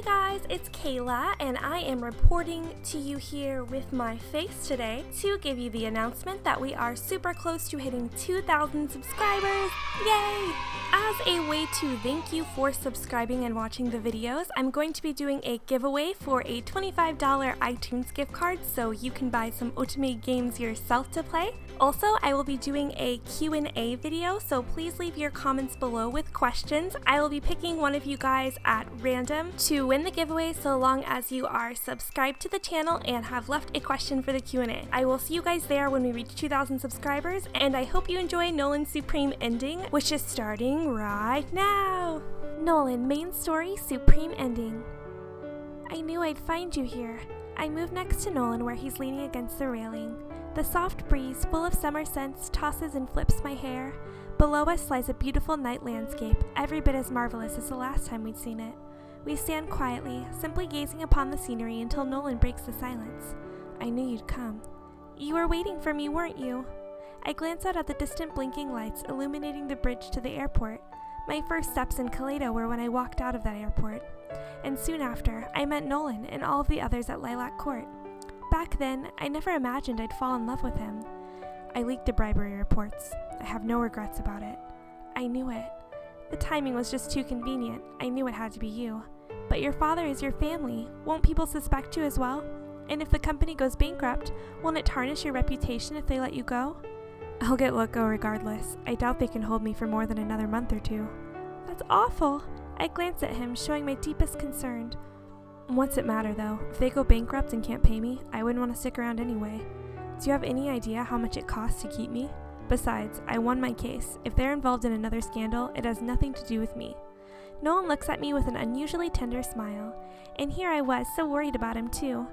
guys, it's Kayla, and I am reporting to you here with my face today to give you the announcement that we are super close to hitting 2,000 subscribers. Yay! As a way to thank you for subscribing and watching the videos, I'm going to be doing a giveaway for a $25 iTunes gift card so you can buy some Ultimate games yourself to play. Also, I will be doing a Q&A video, so please leave your comments below with questions. I will be picking one of you guys at random to win the giveaway so long as you are subscribed to the channel and have left a question for the Q&A. I will see you guys there when we reach 2,000 subscribers, and I hope you enjoy Nolan's Supreme Ending, which is starting right now. Nolan, main story, Supreme Ending. I knew I'd find you here. I move next to Nolan where he's leaning against the railing. The soft breeze, full of summer scents, tosses and flips my hair. Below us lies a beautiful night landscape, every bit as marvelous as the last time we'd seen it. We stand quietly, simply gazing upon the scenery until Nolan breaks the silence. I knew you'd come. You were waiting for me, weren't you? I glance out at the distant blinking lights illuminating the bridge to the airport. My first steps in Kaleido were when I walked out of that airport. And soon after, I met Nolan and all of the others at Lilac Court. Back then, I never imagined I'd fall in love with him. I leaked the bribery reports. I have no regrets about it. I knew it. The timing was just too convenient. I knew it had to be you. But your father is your family. Won't people suspect you as well? And if the company goes bankrupt, won't it tarnish your reputation if they let you go? I'll get let go regardless. I doubt they can hold me for more than another month or two. That's awful. I glance at him, showing my deepest concern. What's it matter though? If they go bankrupt and can't pay me, I wouldn't want to stick around anyway. Do you have any idea how much it costs to keep me? Besides, I won my case. If they're involved in another scandal, it has nothing to do with me. Nolan looks at me with an unusually tender smile. And here I was, so worried about him too.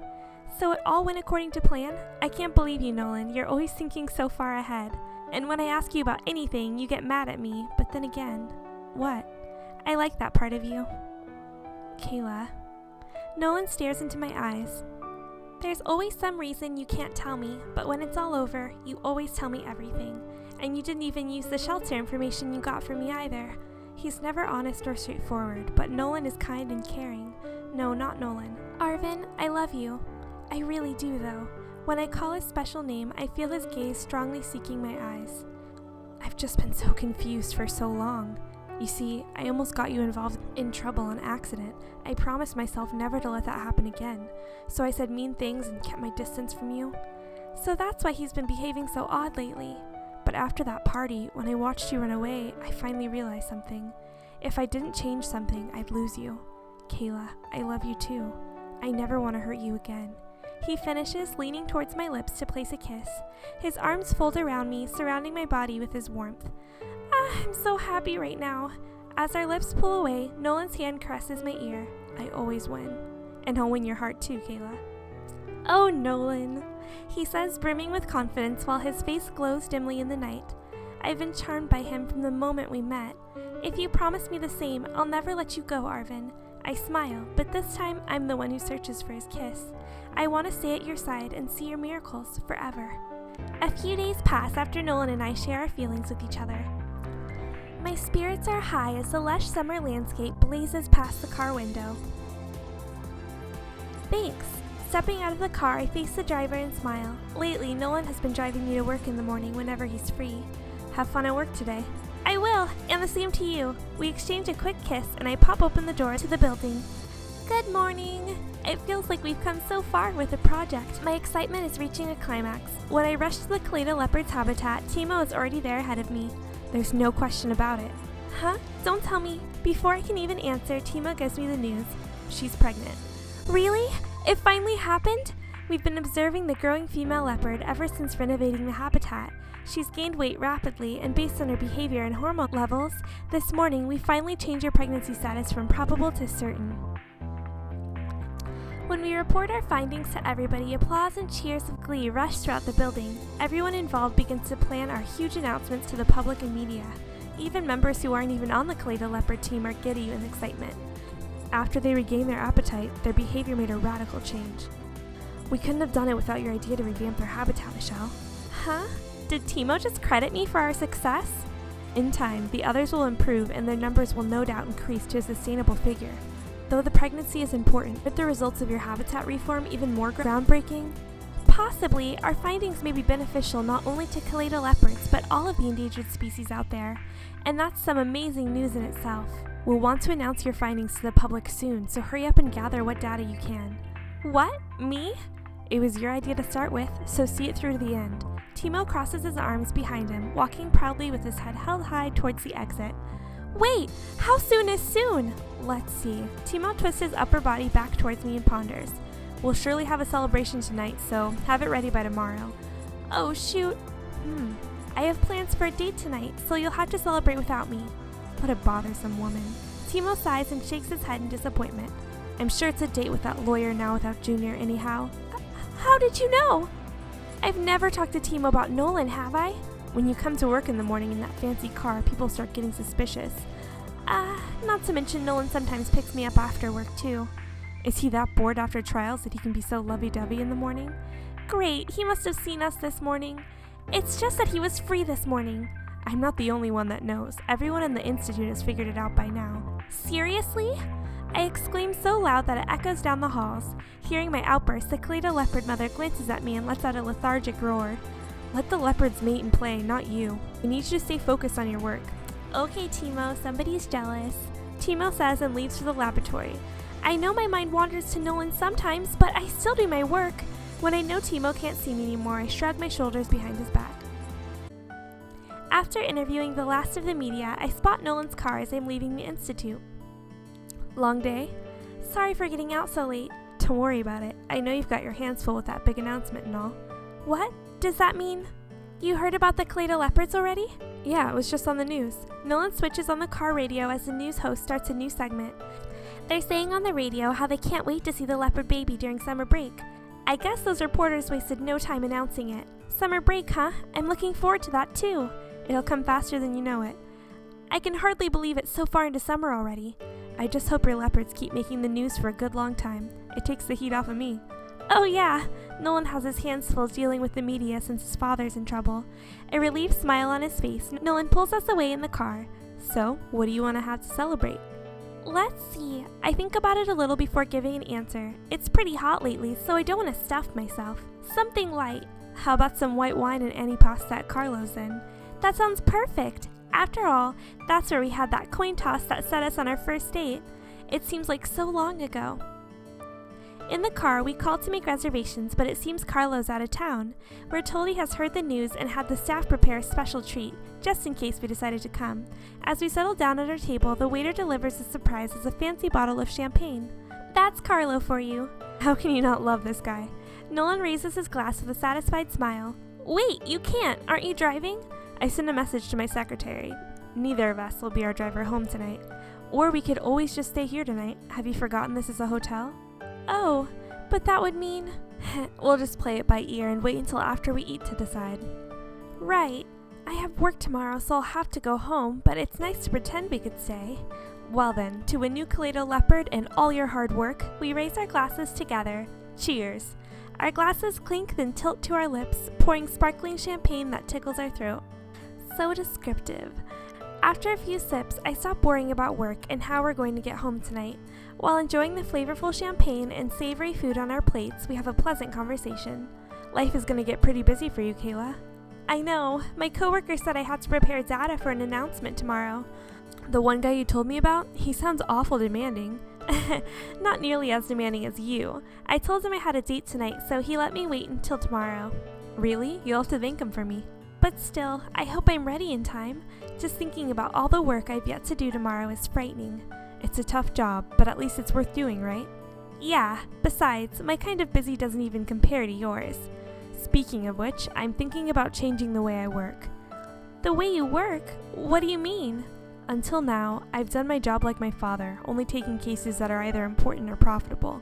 So it all went according to plan? I can't believe you, Nolan. You're always thinking so far ahead. And when I ask you about anything, you get mad at me. But then again, what? I like that part of you. Kayla. Nolan stares into my eyes. There's always some reason you can't tell me, but when it's all over, you always tell me everything. And you didn't even use the shelter information you got from me either. He's never honest or straightforward, but Nolan is kind and caring. No, not Nolan. Arvin, I love you. I really do, though. When I call his special name, I feel his gaze strongly seeking my eyes. I've just been so confused for so long. You see, I almost got you involved in trouble on accident. I promised myself never to let that happen again. So I said mean things and kept my distance from you. So that's why he's been behaving so odd lately. But after that party, when I watched you run away, I finally realized something. If I didn't change something, I'd lose you. Kayla, I love you too. I never want to hurt you again. He finishes, leaning towards my lips to place a kiss. His arms fold around me, surrounding my body with his warmth. I'm so happy right now. As our lips pull away, Nolan's hand caresses my ear. I always win. And I'll win your heart too, Kayla. Oh, Nolan, he says, brimming with confidence while his face glows dimly in the night. I've been charmed by him from the moment we met. If you promise me the same, I'll never let you go, Arvin. I smile, but this time I'm the one who searches for his kiss. I want to stay at your side and see your miracles forever. A few days pass after Nolan and I share our feelings with each other. My spirits are high as the lush summer landscape blazes past the car window. Thanks. Stepping out of the car, I face the driver and smile. Lately, Nolan has been driving me to work in the morning whenever he's free. Have fun at work today. I will, and the same to you. We exchange a quick kiss, and I pop open the door to the building. Good morning. It feels like we've come so far with the project. My excitement is reaching a climax. When I rush to the Kaleido Leopard's habitat, Timo is already there ahead of me. There's no question about it. Huh? Don't tell me. Before I can even answer, Timo gives me the news. She's pregnant. Really? It finally happened? We've been observing the growing female leopard ever since renovating the habitat. She's gained weight rapidly, and based on her behavior and hormone levels, this morning we finally changed her pregnancy status from probable to certain. When we report our findings to everybody, applause and cheers of glee rush throughout the building. Everyone involved begins to plan our huge announcements to the public and media. Even members who aren't even on the Kaleido Leopard team are giddy with excitement. After they regained their appetite, their behavior made a radical change. We couldn't have done it without your idea to revamp their habitat, Michelle. Huh? Did Timo just credit me for our success? In time, the others will improve and their numbers will no doubt increase to a sustainable figure. Though the pregnancy is important, aren't the results of your habitat reform even more groundbreaking? Possibly, our findings may be beneficial not only to Kaleda leopards, but all of the endangered species out there. And that's some amazing news in itself. We'll want to announce your findings to the public soon, so hurry up and gather what data you can. What? Me? It was your idea to start with, so see it through to the end. Timo crosses his arms behind him, walking proudly with his head held high towards the exit. Wait, how soon is soon? Let's see. Timo twists his upper body back towards me and ponders. We'll surely have a celebration tonight, so have it ready by tomorrow. Oh shoot. I have plans for a date tonight, so you'll have to celebrate without me. What a bothersome woman. Timo sighs and shakes his head in disappointment. I'm sure it's a date with that lawyer now without Junior anyhow. How did you know? I've never talked to Timo about Nolan, have I? When you come to work in the morning in that fancy car, people start getting suspicious. Not to mention Nolan sometimes picks me up after work too. Is he that bored after trials that he can be so lovey-dovey in the morning? Great, he must have seen us this morning. It's just that he was free this morning. I'm not the only one that knows. Everyone in the Institute has figured it out by now. Seriously? I exclaim so loud that it echoes down the halls. Hearing my outburst, the Kaleda leopard mother glances at me and lets out a lethargic roar. Let the leopards mate and play, not you. I need you to stay focused on your work. Okay, Timo, somebody's jealous. Timo says and leaves for the laboratory. I know my mind wanders to Nolan sometimes, but I still do my work. When I know Timo can't see me anymore, I shrug my shoulders behind his back. After interviewing the last of the media, I spot Nolan's car as I'm leaving the Institute. Long day? Sorry for getting out so late. Don't worry about it. I know you've got your hands full with that big announcement and all. What? Does that mean? You heard about the Kaleda leopards already? Yeah, it was just on the news. Nolan switches on the car radio as the news host starts a new segment. They're saying on the radio how they can't wait to see the leopard baby during summer break. I guess those reporters wasted no time announcing it. Summer break, huh? I'm looking forward to that too. It'll come faster than you know it. I can hardly believe it's so far into summer already. I just hope your leopards keep making the news for a good long time. It takes the heat off of me. Oh yeah, Nolan has his hands full dealing with the media since his father's in trouble. A relieved smile on his face, Nolan pulls us away in the car. So, what do you want to have to celebrate? Let's see. I think about it a little before giving an answer. It's pretty hot lately, so I don't want to stuff myself. Something light. How about some white wine and antipasta at Carlo's then? That sounds perfect. After all, that's where we had that coin toss that set us on our first date. It seems like so long ago. In the car, we called to make reservations, but it seems Carlo's out of town. We're told he has heard the news and had the staff prepare a special treat, just in case we decided to come. As we settle down at our table, the waiter delivers a surprise as a fancy bottle of champagne. That's Carlo for you. How can you not love this guy? Nolan raises his glass with a satisfied smile. Wait, you can't. Aren't you driving? I sent a message to my secretary. Neither of us will be our driver home tonight. Or we could always just stay here tonight. Have you forgotten this is a hotel? Oh, but that would mean... We'll just play it by ear and wait until after we eat to decide. Right. I have work tomorrow, so I'll have to go home, but it's nice to pretend we could stay. Well then, to a new Kaleda leopard and all your hard work, we raise our glasses together. Cheers. Our glasses clink then tilt to our lips, pouring sparkling champagne that tickles our throat. So descriptive. After a few sips, I stop worrying about work and how we're going to get home tonight. While enjoying the flavorful champagne and savory food on our plates, we have a pleasant conversation. Life is going to get pretty busy for you, Kayla. I know. My coworker said I had to prepare data for an announcement tomorrow. The one guy you told me about? He sounds awful demanding. Not nearly as demanding as you. I told him I had a date tonight, so he let me wait until tomorrow. Really? You'll have to thank him for me. But still, I hope I'm ready in time. Just thinking about all the work I've yet to do tomorrow is frightening. It's a tough job, but at least it's worth doing, right? Yeah, besides, my kind of busy doesn't even compare to yours. Speaking of which, I'm thinking about changing the way I work. The way you work? What do you mean? Until now, I've done my job like my father, only taking cases that are either important or profitable.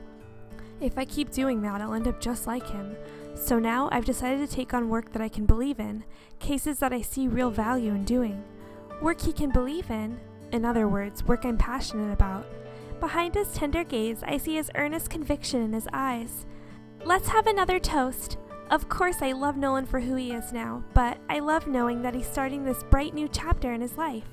If I keep doing that, I'll end up just like him. So now I've decided to take on work that I can believe in, cases that I see real value in doing. Work he can believe in other words, work I'm passionate about. Behind his tender gaze, I see his earnest conviction in his eyes. Let's have another toast. Of course I love Nolan for who he is now, but I love knowing that he's starting this bright new chapter in his life.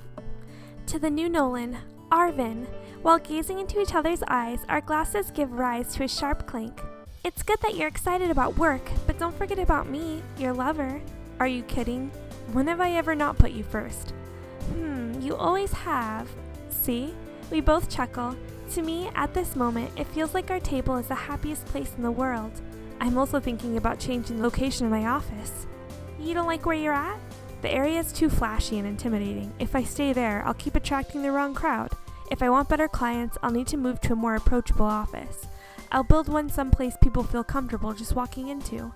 To the new Nolan, Arvin, While gazing into each other's eyes, our glasses give rise to a sharp clink. It's good that you're excited about work, but don't forget about me, your lover. Are you kidding? When have I ever not put you first? You always have. See? We both chuckle. To me, at this moment, it feels like our table is the happiest place in the world. I'm also thinking about changing the location of my office. You don't like where you're at? The area is too flashy and intimidating. If I stay there, I'll keep attracting the wrong crowd. If I want better clients, I'll need to move to a more approachable office. I'll build one someplace people feel comfortable just walking into.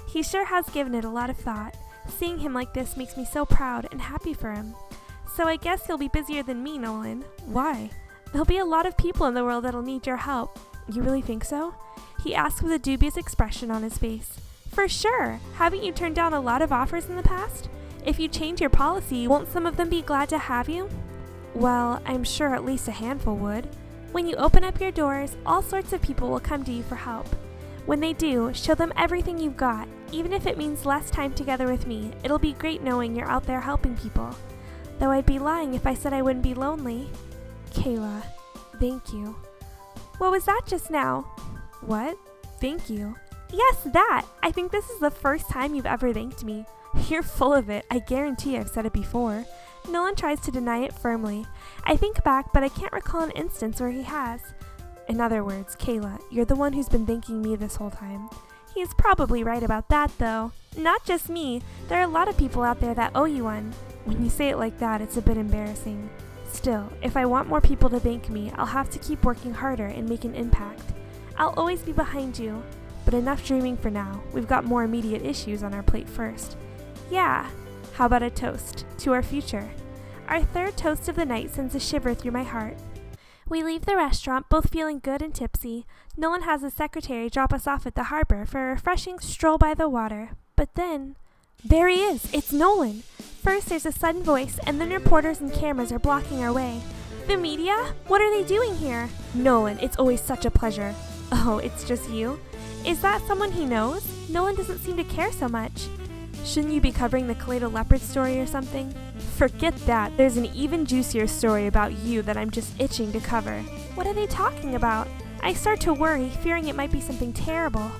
He sure has given it a lot of thought. Seeing him like this makes me so proud and happy for him. So I guess he'll be busier than me, Nolan. Why? There'll be a lot of people in the world that'll need your help. You really think so? He asked with a dubious expression on his face. For sure. Haven't you turned down a lot of offers in the past? If you change your policy, won't some of them be glad to have you? Well, I'm sure at least a handful would. When you open up your doors, all sorts of people will come to you for help. When they do, show them everything you've got. Even if it means less time together with me, it'll be great knowing you're out there helping people. Though I'd be lying if I said I wouldn't be lonely. Kayla, thank you. What was that just now? What? Thank you. Yes, that! I think this is the first time you've ever thanked me. You're full of it. I guarantee I've said it before. Nolan tries to deny it firmly. I think back, but I can't recall an instance where he has. In other words, Kayla, you're the one who's been thanking me this whole time. He's probably right about that, though. Not just me. There are a lot of people out there that owe you one. When you say it like that, it's a bit embarrassing. Still, if I want more people to thank me, I'll have to keep working harder and make an impact. I'll always be behind you. But enough dreaming for now. We've got more immediate issues on our plate first. Yeah. How about a toast to our future? Our third toast of the night sends a shiver through my heart. We leave the restaurant both feeling good and tipsy. Nolan has his secretary drop us off at the harbor for a refreshing stroll by the water. But then, there he is! It's Nolan! First there's a sudden voice, and then reporters and cameras are blocking our way. The media? What are they doing here? Nolan, it's always such a pleasure. Oh, it's just you? Is that someone he knows? Nolan doesn't seem to care so much. Shouldn't you be covering the Leopard story or something? Forget that. There's an even juicier story about you that I'm just itching to cover. What are they talking about? I start to worry, fearing it might be something terrible.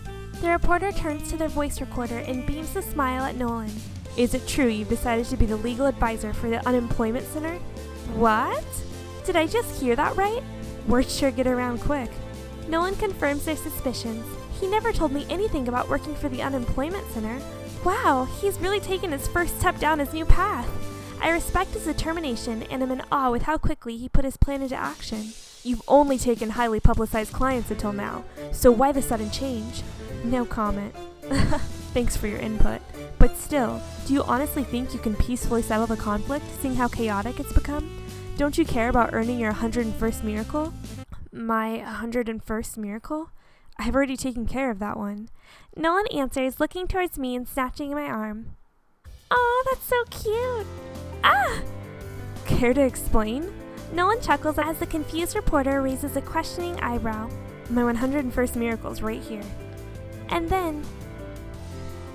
The reporter turns to their voice recorder and beams a smile at Nolan. Is it true you've decided to be the legal advisor for the unemployment center? What? Did I just hear that right? Words sure get around quick. Nolan confirms their suspicions. He never told me anything about working for the unemployment center. Wow, he's really taken his first step down his new path. I respect his determination and am in awe with how quickly he put his plan into action. You've only taken highly publicized clients until now, so why the sudden change? No comment. Thanks for your input. But still, do you honestly think you can peacefully settle the conflict, seeing how chaotic it's become? Don't you care about earning your 101st miracle? My 101st miracle? I've already taken care of that one. Nolan answers, looking towards me and snatching my arm. Aw, that's so cute. Ah! Care to explain? Nolan chuckles as the confused reporter raises a questioning eyebrow. My 101st miracle's right here. And then,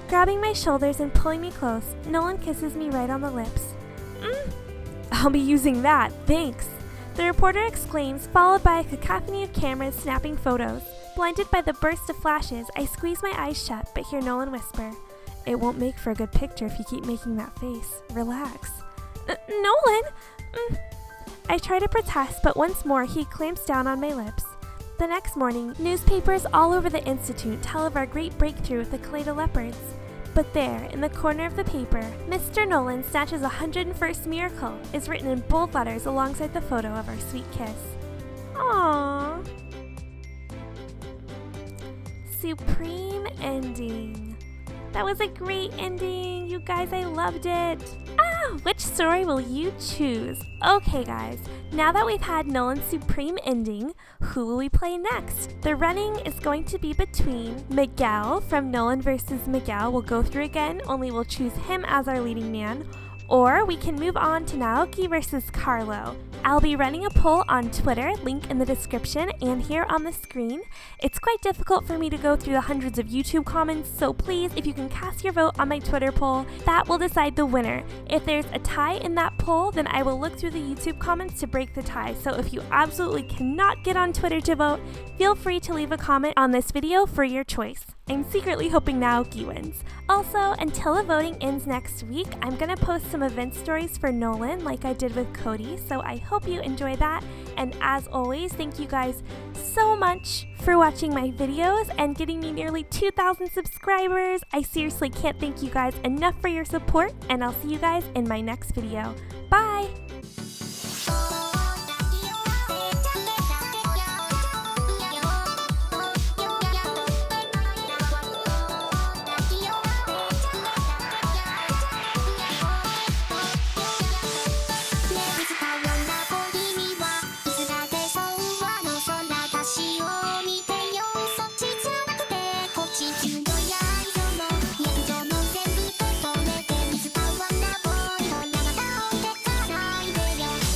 grabbing my shoulders and pulling me close, Nolan kisses me right on the lips. I'll be using that, thanks. The reporter exclaims, followed by a cacophony of cameras snapping photos. Blinded by the burst of flashes, I squeeze my eyes shut but hear Nolan whisper, "It won't make for a good picture if you keep making that face. Relax." Nolan! I try to protest, but once more he clamps down on my lips. The next morning, newspapers all over the Institute tell of our great breakthrough with the Leopards. But there, in the corner of the paper, Mr. Nolan snatches 101st miracle is written in bold letters alongside the photo of our sweet kiss. Aww. Supreme ending. That was a great ending. You guys, I loved it. Which story will you choose? Okay guys, now that we've had Nolan's supreme ending, who will we play next? The running is going to be between Miguel from Nolan vs. Miguel. We'll go through again, only we'll choose him as our leading man. Or we can move on to Naoki vs. Carlo. I'll be running a poll on Twitter, link in the description and here on the screen. It's quite difficult for me to go through the hundreds of YouTube comments, so please, if you can cast your vote on my Twitter poll, that will decide the winner. If there's a tie in that poll, then I will look through the YouTube comments to break the tie. So if you absolutely cannot get on Twitter to vote, feel free to leave a comment on this video for your choice. I'm secretly hoping Naoki wins. Also, until the voting ends next week, I'm gonna post some event stories for Nolan like I did with Cody, so I hope you enjoy that. And as always, thank you guys so much for watching my videos and getting me nearly 2,000 subscribers. I seriously can't thank you guys enough for your support, and I'll see you guys in my next video. Bye!